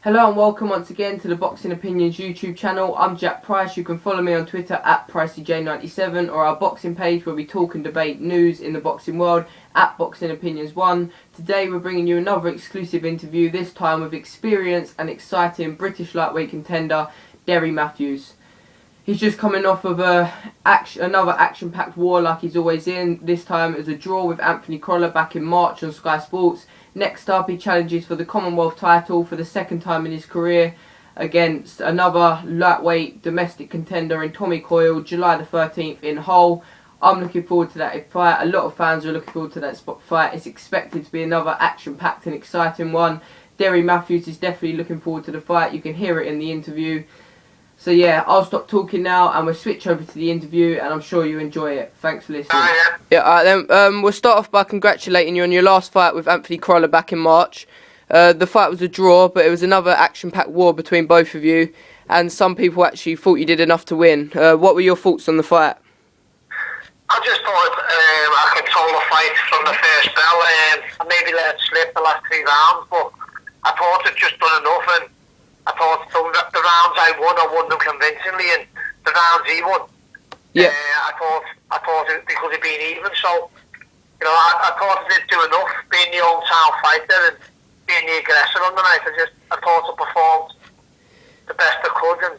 Hello and welcome once again to the Boxing Opinions YouTube channel. I'm Jack Price. You can follow me on Twitter at PriceyJ97 or our boxing page where we talk and debate news in the boxing world at BoxingOpinions1. Today we're bringing you another exclusive interview, this time with experienced and exciting British lightweight contender Derry Mathews. He's just coming off of another action-packed war like he's always in. This time it was a draw with Tommy Coyle back in March on Sky Sports. Next up, he challenges for the Commonwealth title for the second time in his career against another lightweight domestic contender in Tommy Coyle, July the 13th in Hull. I'm looking forward to that fight. A lot of fans are looking forward to that fight. It's expected to be another action-packed and exciting one. Derry Mathews is definitely looking forward to the fight. You can hear it in the interview. So yeah, I'll stop talking now and we'll switch over to the interview and I'm sure you enjoy it. Thanks for listening. Alright then, we'll start off by congratulating you on your last fight with Tommy Coyle back in March. The fight was a draw, but it was another action-packed war between both of you, and some people actually thought you did enough to win. What were your thoughts on the fight? I just thought I controlled the fight from the first bell. I maybe let it slip the last 3 rounds, but I thought I'd just done enough, and I thought the rounds I won them convincingly, and the rounds he won. Yeah. I thought it because it'd been even, so you know I thought I did do enough, being the hometown fighter and being the aggressor on the night. I thought I performed the best I could, and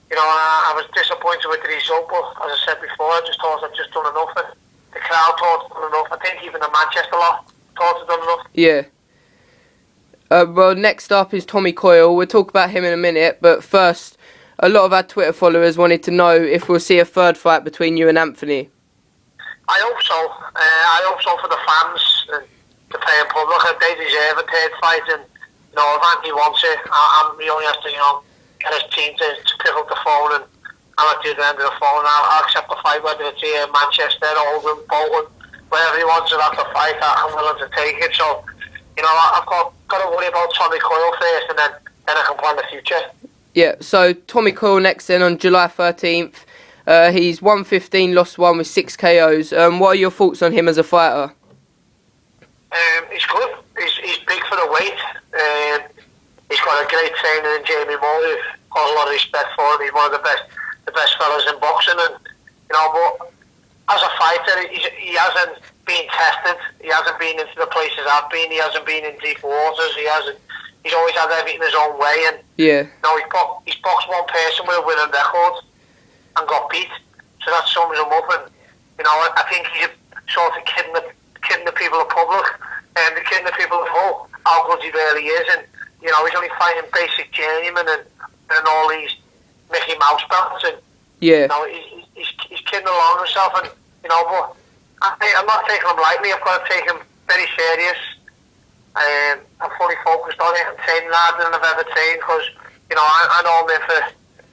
you know I was disappointed with the result, but as I said before, I just thought I'd just done enough, and the crowd thought I'd done enough. I think even the Manchester lot thought I'd done enough. Yeah. Well, next up is Tommy Coyle. We'll talk about him in a minute, but first, a lot of our Twitter followers wanted to know if we'll see a third fight between you and Anthony. I hope so. I hope so for the fans and the paying public. They deserve a third fight, and you know if Anthony wants it, he only has to get his team to pick up the phone, and I'm at the other end of the phone. I'll accept the fight, whether it's here in Manchester, Oldham, Bolton, wherever he wants to have the fight. I'm willing to take it. So. You know, I've got to worry about Tommy Coyle first, and then I can plan the future. Yeah, so Tommy Coyle next then on July 13th. He's 115, lost 1 with 6 KOs. What are your thoughts on him as a fighter? He's good. He's big for the weight. He's got a great trainer in Jamie Moore, who've got a lot of respect for him. He's one of the best fellas in boxing, and you know, but as a fighter, he hasn't been tested. He hasn't been into the places I've been. He hasn't been in deep waters. He's always had everything his own way. And yeah, you know, he's boxed one person with a winning record and got beat. So that sums him up. And you know, I think he's sort of kidding the people of public and kidding the people of Hull how good he really is. And you know, he's only fighting basic journeyman and all these Mickey Mouse belts. And yeah, you know, he's kidding along himself. And you know, but I'm not taking him lightly. I've got to take him very serious. I'm fully focused on it. I'm training harder than I've ever trained because, you know, I know I'm in for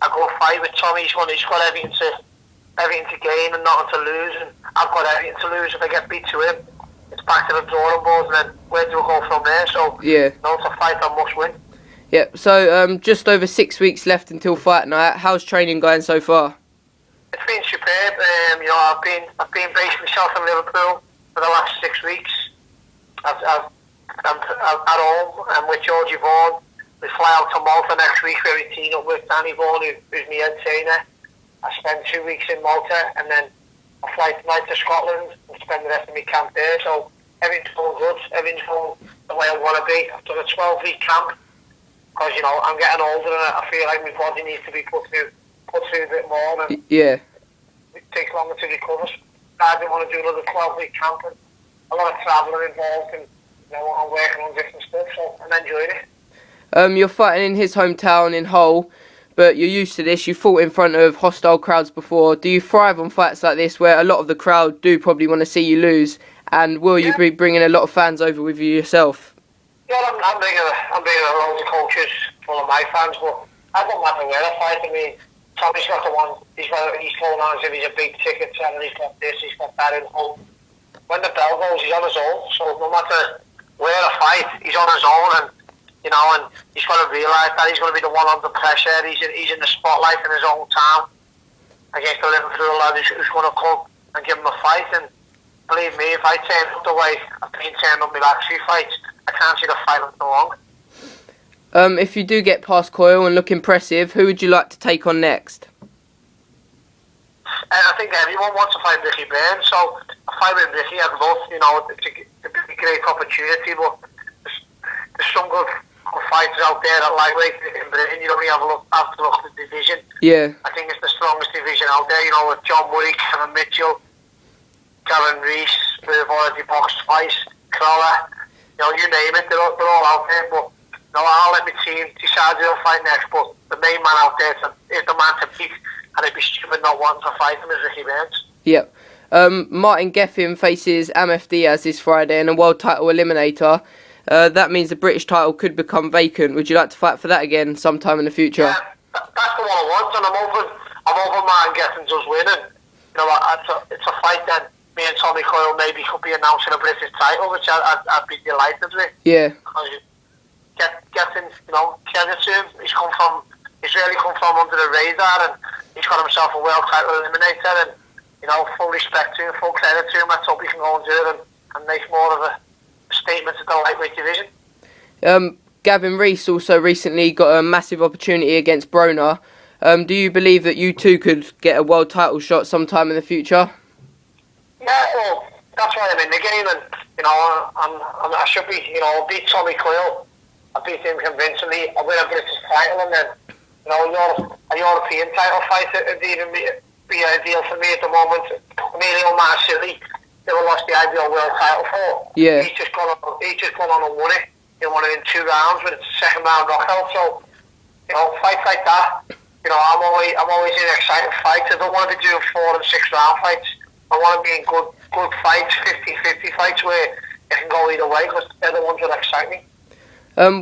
a good fight with Tommy. He's got everything to gain and nothing to lose, and I've got everything to lose. If I get beat to him, it's back to the drawing board, and then where do we go from there? So, yeah, you know, it's a fight I must win. Yeah. So, just over 6 weeks left until fight night. How's training going so far? It's been superb. You know, I've been based myself in Liverpool for the last 6 weeks. I'm at home. I'm with Georgie Vaughan. We fly out to Malta next week where we team up with Danny Vaughan, who's my head trainer. I spend 2 weeks in Malta, and then I fly tonight to Scotland and spend the rest of my camp there. So everything's going good. Everything's going the way I want to be. I've done a 12-week camp because, you know, I'm getting older and I feel like my body needs to be put through a bit more, and yeah, it takes longer to recover. I didn't want to do another 12-week camp, and a lot of travelling involved, and you know, I'm working on different stuff, so I'm enjoying it. You're fighting in his hometown in Hull, but you're used to this. You fought in front of hostile crowds before. Do you thrive on fights like this, where a lot of the crowd do probably want to see you lose? And will you be bringing a lot of fans over with you yourself? Yeah, I'm bringing a load of coaches full of my fans, but I don't matter where I fight. I mean, Tommy's got the one, he's going on as if he's a big ticket seller, he's got this, he's got that in home. When the bell goes, he's on his own, so no matter where I fight, he's on his own, and you know, and he's got to realise that he's going to be the one under pressure. He's in the spotlight in his own town against the Liverpool lad who's going to come and give him a fight. And believe me, if I turn up the way I've been turning up my last few fights, I can't see the fight for long. If you do get past Coyle and look impressive, who would you like to take on next? I think everyone wants to fight Ricky Burns, so a fight with Ricky, I'd love, it's a great opportunity, but there's some good fighters out there at lightweight in Britain. You only have to look at the division. Yeah. I think it's the strongest division out there, with John Murray, Kevin Mitchell, Gavin Rees, who've already boxed twice, Crawler, you name it, they're all out there, but I'll let my team decide who'll fight next, but the main man out there is the man to beat, and it'd be stupid not wanting to fight him as Ricky Burns. Yep. Martin Gethin faces Ameth Diaz this Friday in a world title eliminator. That means the British title could become vacant. Would you like to fight for that again sometime in the future? Yeah, that's the one I want, and I'm hoping Martin Gethin does win, and it's a fight then me and Tommy Coyle maybe could be announcing a British title, which I'd be delighted with. Yeah. Gethin, credit to him. He's really come from under the radar, and he's got himself a world title eliminator, and full respect to him, full credit to him. Let's hope he can go and do it and make more of a statement to the lightweight division. Gavin Rees also recently got a massive opportunity against Broner. Do you believe that you two could get a world title shot sometime in the future? Yeah, well, that's why I'm in the game, and I should be, beat Tommy Coyle. I beat him convincingly. I win a British title, and then a European title fight would even be ideal for me at the moment. Emilio Marcelli, they were lost the ideal world title for. Yeah. He's just gone on and won it. He won it in 2 rounds with a second round knockout. So, fights like that. I'm always in exciting fights. I don't want to be doing 4 and 6 round fights. I want to be in good fights, 50-50 fights where it can go either way, because they're the ones that excite me.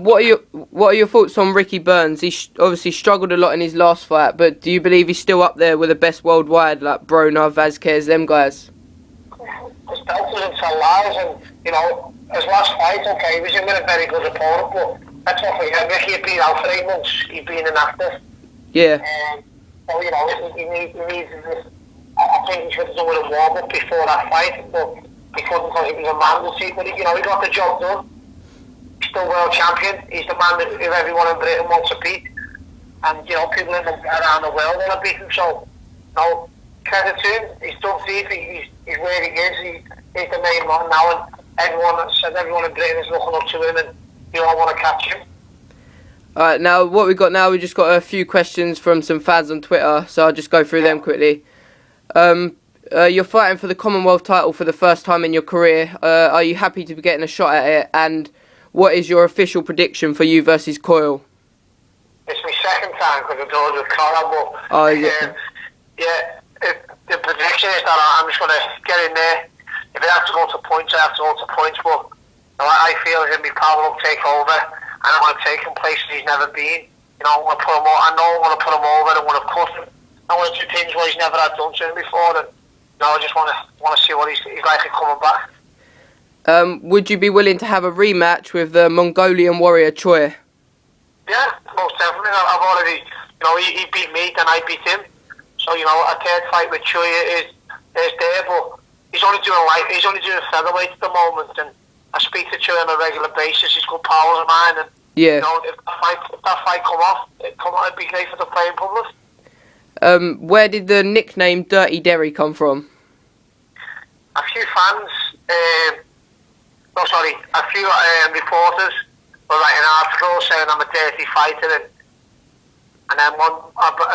What are your thoughts on Ricky Burns? He obviously struggled a lot in his last fight, but do you believe he's still up there with the best worldwide, like Broner, Vazquez, them guys? His belt doesn't tell lies, and his last fight, okay, he was in with a very good opponent, but let's not forget, Ricky had been out for 8 months. He'd been inactive. Yeah. So he needs this. I think he should have done with a warm up before that fight, but he couldn't because it was a mandatory. But he got the job done. He's still world champion. He's the man that everyone in Britain wants to beat, and people around the world want to beat him. So, credit to him. He's dug deep. He's where he is. He's the main man now, and everyone in Britain is looking up to him, and you all want to catch him. Alright, now what we've got now, we just got a few questions from some fans on Twitter, so I'll just go through them quickly. You're fighting for the Commonwealth title for the first time in your career. Are you happy to be getting a shot at it? And what is your official prediction for you versus Coyle? It's my second time because I told you with Connor, but oh, yeah. The prediction is that I'm just going to get in there. If I have to go to points, I have to go to points, but I feel it's going to be power up, take over, and I'm going to take him places he's never been. I'm going to put him over. I know I'm going to put him over, and I'm going to cut him. I want to do things what he's never had done to him before, and I just want to see what he's like coming back. Would you be willing to have a rematch with the Mongolian warrior Choi? Yeah, most definitely. I've already, he beat me, then I beat him. So a third fight with Choi is there, but he's only doing featherweight at the moment, and I speak to Choi on a regular basis. He's good pals of mine, and yeah. If that fight come off, it'd be great for the playing public. Where did the nickname Dirty Derry come from? A few fans, a few reporters were writing articles saying I'm a dirty fighter, and then I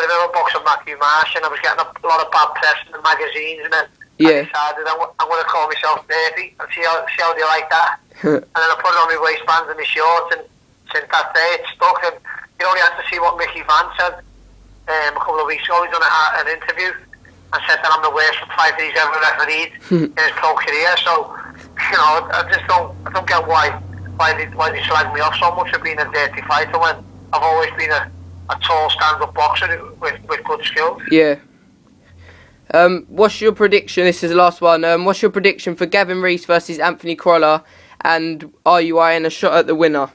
remember boxing Matthew Marsh, and I was getting a lot of bad press in the magazines, and then I decided I'm going to call myself Dirty and see how they like that. And then I put it on my waistbands and my shorts, and since that day it stuck. And you only have to see what Mickey Van said a couple of weeks ago. He done an interview and said that I'm the worst fighter he's ever refereed in his pro career. So I don't get why they slag me off so much for being a dirty fighter when I've always been a tall stand-up boxer with good skills. Yeah. What's your prediction? This is the last one. What's your prediction for Gavin Rees versus Anthony Crolla, and are you eyeing a shot at the winner?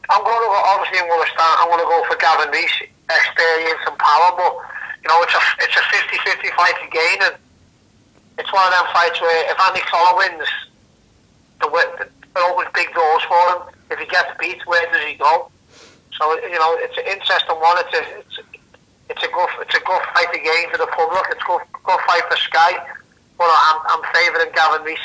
I'm going to go, obviously I'm going to go for Gavin Rees, experience and power, but it's a 50-50 fight again, and it's one of them fights where if Andy Crolla wins, it opens big doors for him. If he gets beat, where does he go? So it's an interesting one. It's a good fight again for the public. It's a good fight for Sky. But I'm favouring Gavin Rees.